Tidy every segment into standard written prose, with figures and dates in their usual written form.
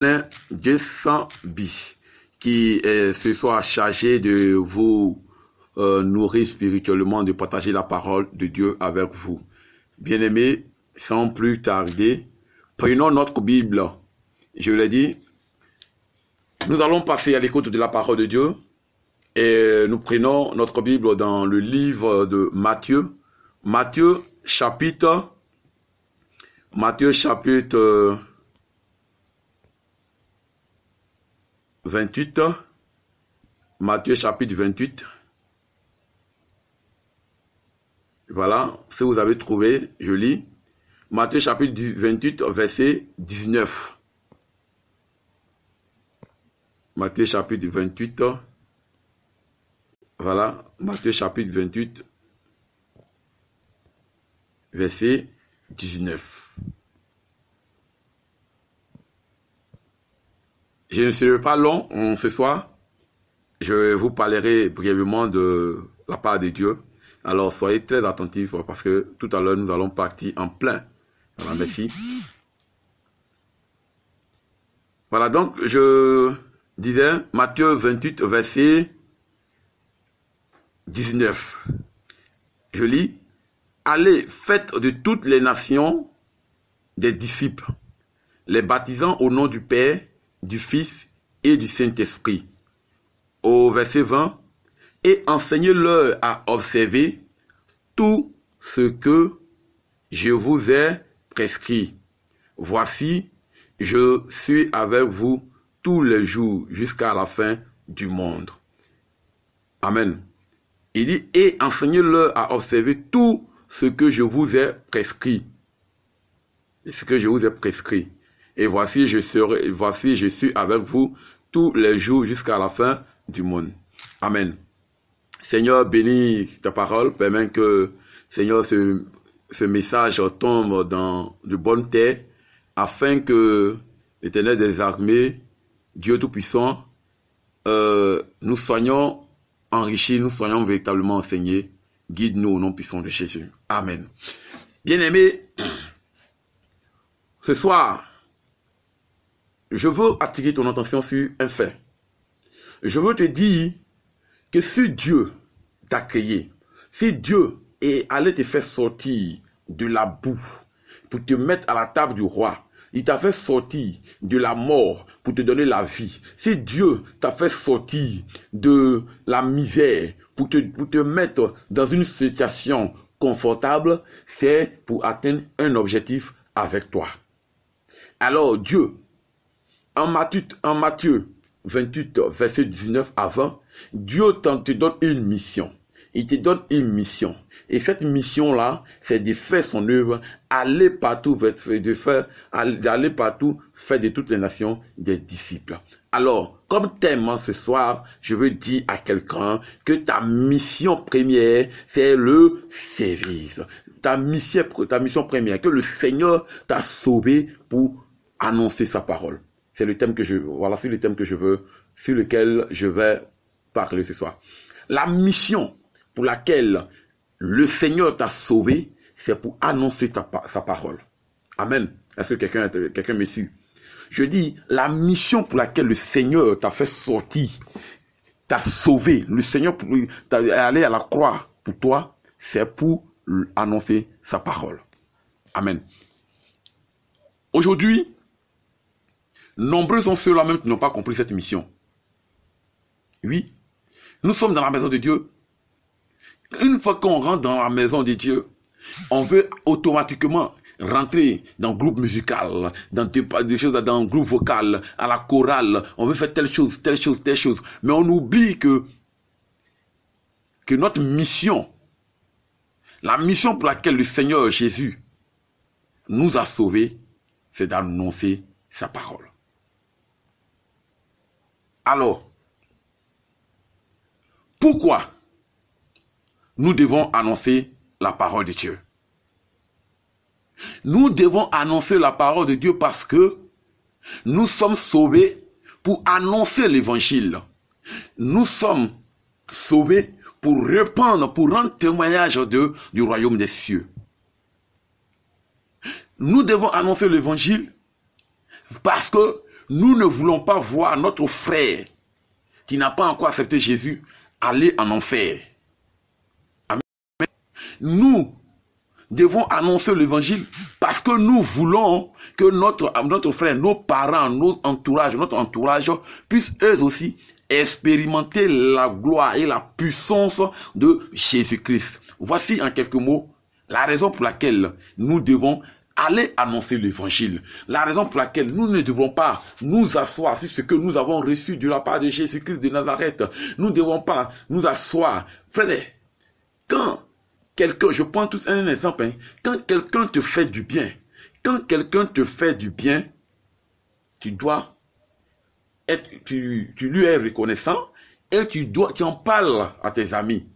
Jessambi, qui est ce soir chargé de vous nourrir spirituellement, de partager la parole de Dieu avec vous. Bien-aimés, sans plus tarder, prenons notre Bible. Je l'ai dit, nous allons passer à l'écoute de la parole de Dieu et nous prenons notre Bible dans le livre de Matthieu. Matthieu chapitre 28. Matthieu chapitre 28. Voilà, si vous avez trouvé, je lis. Matthieu chapitre 28, verset 19. Matthieu chapitre 28. Voilà, Matthieu chapitre 28, verset 19. Je ne serai pas long ce soir. Je vous parlerai brièvement de la part de Dieu. Alors soyez très attentifs parce que tout à l'heure nous allons partir en plein. Voilà, merci. Voilà, donc je disais Matthieu 28, verset 19. Je lis. Allez, faites de toutes les nations des disciples, les baptisant au nom du Père, du Fils et du Saint-Esprit. Au verset 20, et enseignez-leur à observer tout ce que je vous ai prescrit. Voici, je suis avec vous tous les jours jusqu'à la fin du monde. Amen. Il dit, et enseignez-leur à observer tout ce que je vous ai prescrit. Ce que je vous ai prescrit. Et voici, je suis avec vous tous les jours jusqu'à la fin du monde. Amen. Seigneur, bénis ta parole. Permets que, Seigneur, ce message tombe dans de bonnes terres, afin que l'Éternel des armées, Dieu Tout-Puissant, nous soyons enrichis, nous soyons véritablement enseignés. Guide-nous au nom puissant de Jésus. Amen. Bien-aimés, ce soir, je veux attirer ton attention sur un fait. Je veux te dire que si Dieu t'a créé, si Dieu allait te faire sortir de la boue pour te mettre à la table du roi, il t'a fait sortir de la mort pour te donner la vie. Si Dieu t'a fait sortir de la misère pour te mettre dans une situation confortable, c'est pour atteindre un objectif avec toi. Alors Dieu, en Matthieu 28, verset 19 à 20, Dieu te donne une mission. Il te donne une mission. Et cette mission-là, c'est de faire son œuvre, aller partout, aller partout, faire de toutes les nations des disciples. Alors, comme thème ce soir, je veux dire à quelqu'un que ta mission première, c'est le service. Ta mission première, que le Seigneur t'a sauvé pour annoncer sa parole. C'est le thème sur lequel je vais parler ce soir. La mission pour laquelle le Seigneur t'a sauvé, c'est pour annoncer sa parole. Amen. Est-ce que quelqu'un me suit? Je dis, la mission pour laquelle le Seigneur t'a fait sortir, t'a sauvé, le Seigneur t'a allé à la croix pour toi, c'est pour annoncer sa parole. Amen. Aujourd'hui, nombreux sont ceux-là même qui n'ont pas compris cette mission. Oui, nous sommes dans la maison de Dieu. Une fois qu'on rentre dans la maison de Dieu, on veut automatiquement rentrer dans le groupe musical, dans le groupe vocal, à la chorale. On veut faire telle chose. Mais on oublie que notre mission, la mission pour laquelle le Seigneur Jésus nous a sauvés, c'est d'annoncer sa parole. Alors, pourquoi nous devons annoncer la parole de Dieu? Nous devons annoncer la parole de Dieu parce que nous sommes sauvés pour annoncer l'évangile. Nous sommes sauvés pour répandre, pour rendre témoignage du royaume des cieux. Nous devons annoncer l'évangile parce que Nous ne voulons pas voir notre frère qui n'a pas encore accepté Jésus aller en enfer. Amen. Nous devons annoncer l'évangile parce que nous voulons que notre frère, nos parents, notre entourage puissent eux aussi expérimenter la gloire et la puissance de Jésus-Christ. Voici en quelques mots la raison pour laquelle nous devons aller annoncer l'évangile. La raison pour laquelle nous ne devons pas nous asseoir sur ce que nous avons reçu de la part de Jésus-Christ de Nazareth. Nous ne devons pas nous asseoir. Frère, quand quelqu'un, je prends tout un exemple, quand quelqu'un te fait du bien, tu dois être, tu lui es reconnaissant et tu en parles à tes amis.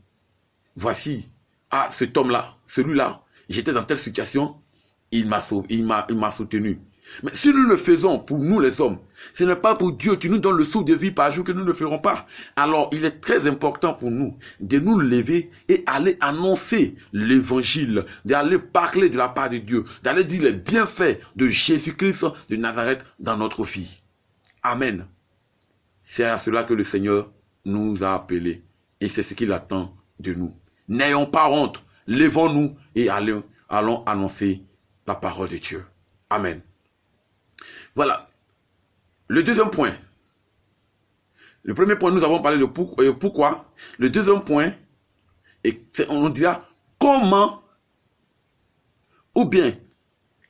Voici, cet homme-là, celui-là, j'étais dans telle situation, il m'a soutenu. Mais si nous le faisons pour nous les hommes, ce n'est pas pour Dieu qui nous donne le souffle de vie par jour que nous ne le ferons pas. Alors il est très important pour nous de nous lever et aller annoncer l'évangile, d'aller parler de la part de Dieu, d'aller dire les bienfaits de Jésus-Christ de Nazareth dans notre vie. Amen. C'est à cela que le Seigneur nous a appelés et c'est ce qu'il attend de nous. N'ayons pas honte, levons-nous et allons annoncer la parole de Dieu. Amen. Voilà. Le deuxième point. Le premier point, nous avons parlé de pourquoi. Le deuxième point, on dira comment ou bien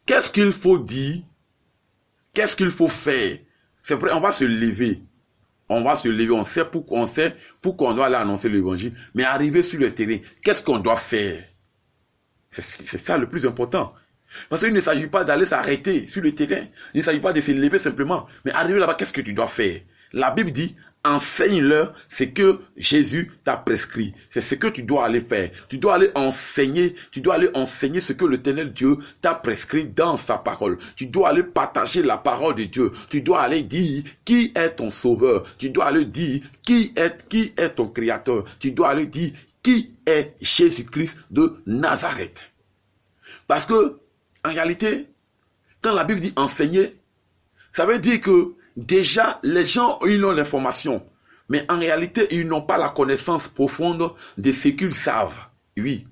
qu'est-ce qu'il faut dire, qu'est-ce qu'il faut faire. C'est vrai, on va se lever. On sait pourquoi on doit aller annoncer l'évangile. Mais arriver sur le terrain, qu'est-ce qu'on doit faire? C'est ça le plus important. Parce qu'il ne s'agit pas d'aller s'arrêter sur le terrain. Il ne s'agit pas de se lever simplement. Mais arriver là-bas, qu'est-ce que tu dois faire? La Bible dit, enseigne-leur ce que Jésus t'a prescrit. C'est ce que tu dois aller faire. Tu dois aller enseigner ce que l'Éternel Dieu t'a prescrit dans sa parole. Tu dois aller partager la parole de Dieu. Tu dois aller dire qui est ton sauveur. Tu dois aller dire qui est ton créateur. Tu dois aller dire qui est Jésus-Christ de Nazareth. Parce que en réalité, quand la Bible dit enseigner, ça veut dire que déjà, les gens, ils ont l'information. Mais en réalité, ils n'ont pas la connaissance profonde de ce qu'ils savent. Oui.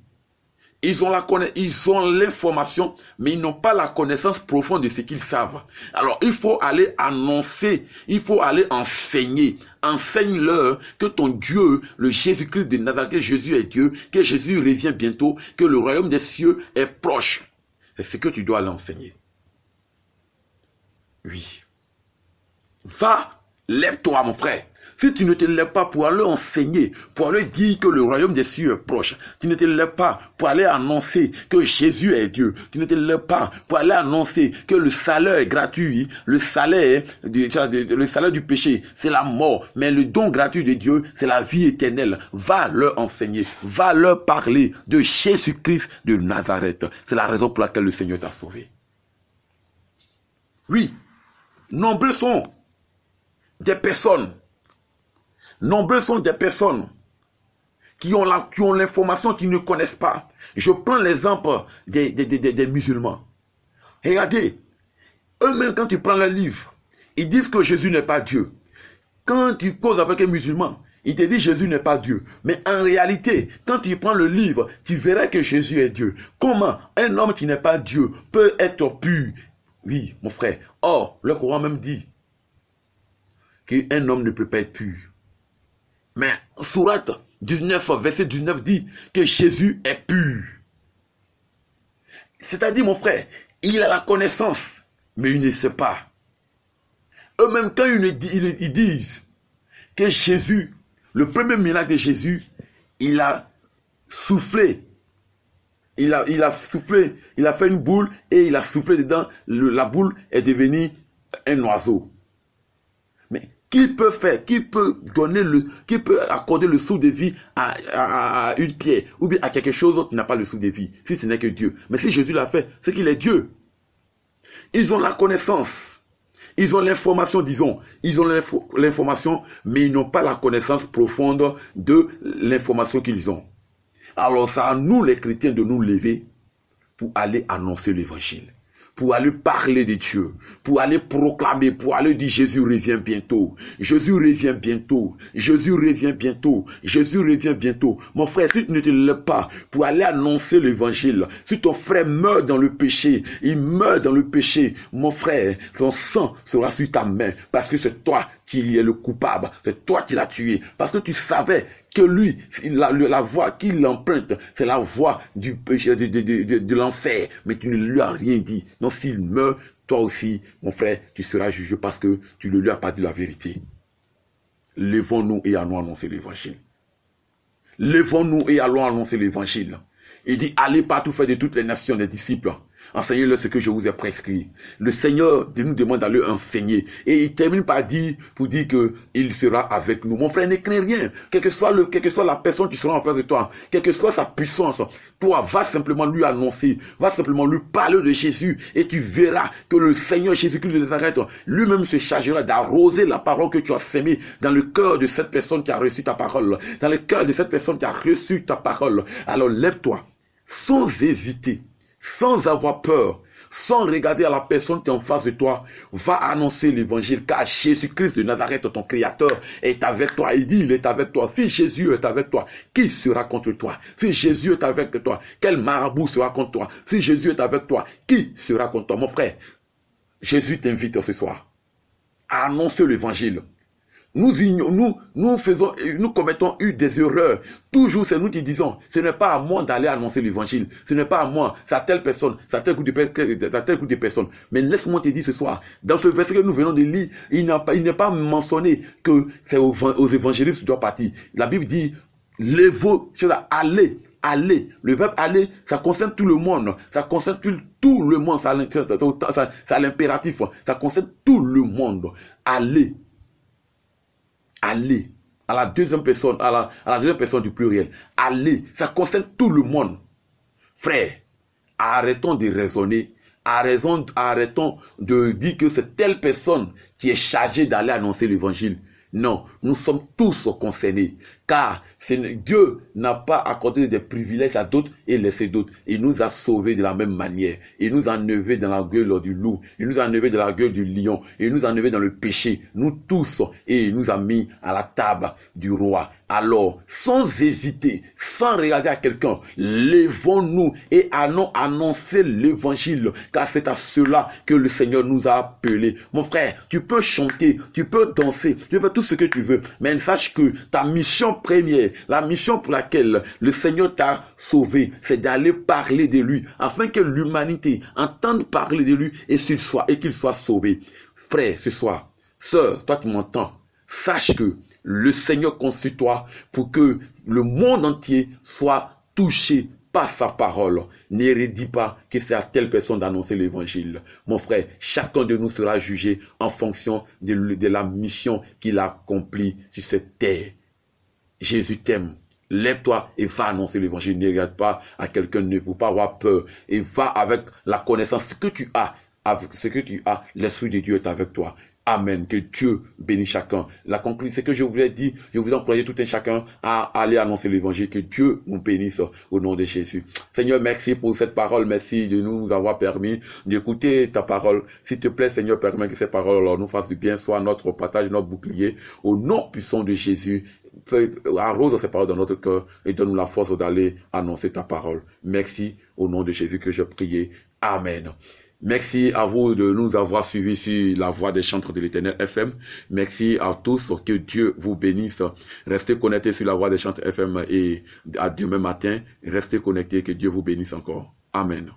Ils ont l'information, mais ils n'ont pas la connaissance profonde de ce qu'ils savent. Alors, il faut aller annoncer, il faut aller enseigner. Enseigne-leur que ton Dieu, le Jésus-Christ de Nazareth, que Jésus est Dieu, que Jésus revient bientôt, que le royaume des cieux est proche. C'est ce que tu dois l'enseigner. Oui. Va, lève-toi, mon frère. Si tu ne te lèves pas pour aller enseigner, pour aller dire que le royaume des cieux est proche, tu ne te lèves pas pour aller annoncer que Jésus est Dieu, tu ne te lèves pas pour aller annoncer que le salaire est gratuit, le salaire du péché, c'est la mort, mais le don gratuit de Dieu, c'est la vie éternelle. Va leur enseigner, va leur parler de Jésus-Christ de Nazareth. C'est la raison pour laquelle le Seigneur t'a sauvé. Oui, nombreux sont des personnes qui ont l'information qu'ils ne connaissent pas. Je prends l'exemple des musulmans. Regardez, eux-mêmes quand tu prends leur livre, ils disent que Jésus n'est pas Dieu. Quand tu causes avec un musulman, il te dit Jésus n'est pas Dieu. Mais en réalité, quand tu prends le livre, tu verras que Jésus est Dieu. Comment un homme qui n'est pas Dieu peut être pur? Oui, mon frère. Or, le Coran même dit qu'un homme ne peut pas être pur. Mais Sourate 19, verset 19 dit que Jésus est pur. C'est-à-dire, mon frère, il a la connaissance, mais il ne sait pas. Eux-mêmes, quand ils disent que Jésus, le premier miracle de Jésus, il a soufflé. Il a soufflé, il a fait une boule et il a soufflé dedans. La boule est devenue un oiseau. Mais qui peut faire, qui peut accorder le souffle de vie à une pierre ou bien à quelque chose qui n'a pas le souffle de vie, si ce n'est que Dieu. Mais si Jésus l'a fait, c'est qu'il est Dieu. Ils ont la connaissance, ils ont l'information, ils ont l'information, mais ils n'ont pas la connaissance profonde de l'information qu'ils ont. Alors c'est à nous les chrétiens de nous lever pour aller annoncer l'évangile, pour aller parler de Dieu, pour aller proclamer, pour aller dire Jésus revient bientôt, Jésus revient bientôt, Jésus revient bientôt, Jésus revient bientôt. Mon frère, si tu ne te lèves pas pour aller annoncer l'évangile, si ton frère meurt dans le péché, il meurt dans le péché, mon frère, ton sang sera sur ta main, parce que c'est toi qui es le coupable, c'est toi qui l'as tué, parce que tu savais que lui, la voie qu'il emprunte, c'est la voie du péché, de l'enfer, mais tu ne lui as rien dit. Donc s'il meurt, toi aussi, mon frère, tu seras jugé parce que tu ne lui as pas dit la vérité. Lèvons-nous et allons annoncer l'évangile. Lèvons-nous et allons annoncer l'évangile. Il dit, allez partout faire de toutes les nations des disciples. Enseignez-leur ce que je vous ai prescrit. Le Seigneur nous demande d'aller enseigner. Et il termine par dire, pour dire qu'il sera avec nous. Mon frère, ne crains rien. Quelle que soit la personne qui sera en face de toi, quelle que soit sa puissance, toi, va simplement lui annoncer, va simplement lui parler de Jésus. Et tu verras que le Seigneur Jésus-Christ de Nazareth, lui-même se chargera d'arroser la parole que tu as sémée dans le cœur de cette personne qui a reçu ta parole. Dans le cœur de cette personne qui a reçu ta parole. Alors lève-toi, sans hésiter. Sans avoir peur, sans regarder à la personne qui est en face de toi, va annoncer l'évangile, car Jésus-Christ de Nazareth, ton Créateur, est avec toi. Il dit, il est avec toi. Si Jésus est avec toi, qui sera contre toi? Si Jésus est avec toi, quel marabout sera contre toi? Si Jésus est avec toi, qui sera contre toi? Mon frère, Jésus t'invite ce soir à annoncer l'évangile. Nous commettons des erreurs. Toujours, c'est nous qui disons, ce n'est pas à moi d'aller annoncer l'évangile. Ce n'est pas à moi, c'est à telle personne, c'est à tel groupe de personnes. Mais laisse-moi te dire ce soir, dans ce verset que nous venons de lire, il n'est pas mentionné que c'est aux évangélistes qui doit partir. La Bible dit, aller. Le verbe aller, ça concerne tout le monde. Ça concerne tout le monde. C'est l'impératif. Ça concerne tout le monde. Aller. Aller, à la deuxième personne, à la deuxième personne du pluriel. Aller, ça concerne tout le monde. Frère, arrêtons de raisonner, arrêtons de dire que c'est telle personne qui est chargée d'aller annoncer l'évangile. Non, nous sommes tous concernés, car Dieu n'a pas accordé des privilèges à d'autres et laissé d'autres. Il nous a sauvés de la même manière. Il nous a enlevés dans la gueule du loup. Il nous a enlevés dans la gueule du lion. Il nous a enlevés dans le péché. Nous tous. Et il nous a mis à la table du roi. Alors, sans hésiter, sans regarder à quelqu'un, lèvons-nous et allons annoncer l'évangile, car c'est à cela que le Seigneur nous a appelés. Mon frère, tu peux chanter, tu peux danser, tu peux tout ce que tu veux, mais sache que ta mission première, la mission pour laquelle le Seigneur t'a sauvé, c'est d'aller parler de lui, afin que l'humanité entende parler de lui et qu'il soit sauvé. Frère, ce soir, sœur, toi qui m'entends, sache que le Seigneur compte sur toi pour que le monde entier soit touché par sa parole. Ne redis pas que c'est à telle personne d'annoncer l'évangile. Mon frère, chacun de nous sera jugé en fonction de la mission qu'il a accomplie sur cette terre. Jésus t'aime. Lève-toi et va annoncer l'évangile. Ne regarde pas à quelqu'un, ne faut pas avoir peur. Et va avec la connaissance que tu as. Avec ce que tu as, l'Esprit de Dieu est avec toi. Amen. Que Dieu bénisse chacun. La conclusion, c'est que je voulais dire, je voulais encourager tout un chacun à aller annoncer l'évangile. Que Dieu nous bénisse au nom de Jésus. Seigneur, merci pour cette parole. Merci de nous avoir permis d'écouter ta parole. S'il te plaît, Seigneur, permets que ces paroles nous fassent du bien, soit notre partage, notre bouclier. Au nom puissant de Jésus, arrose ces paroles dans notre cœur et donne-nous la force d'aller annoncer ta parole. Merci au nom de Jésus que je prie. Amen. Merci à vous de nous avoir suivis sur la voie des chantres de l'Éternel FM. Merci à tous, que Dieu vous bénisse. Restez connectés sur la voie des chantres FM et à demain matin. Restez connectés, que Dieu vous bénisse encore. Amen.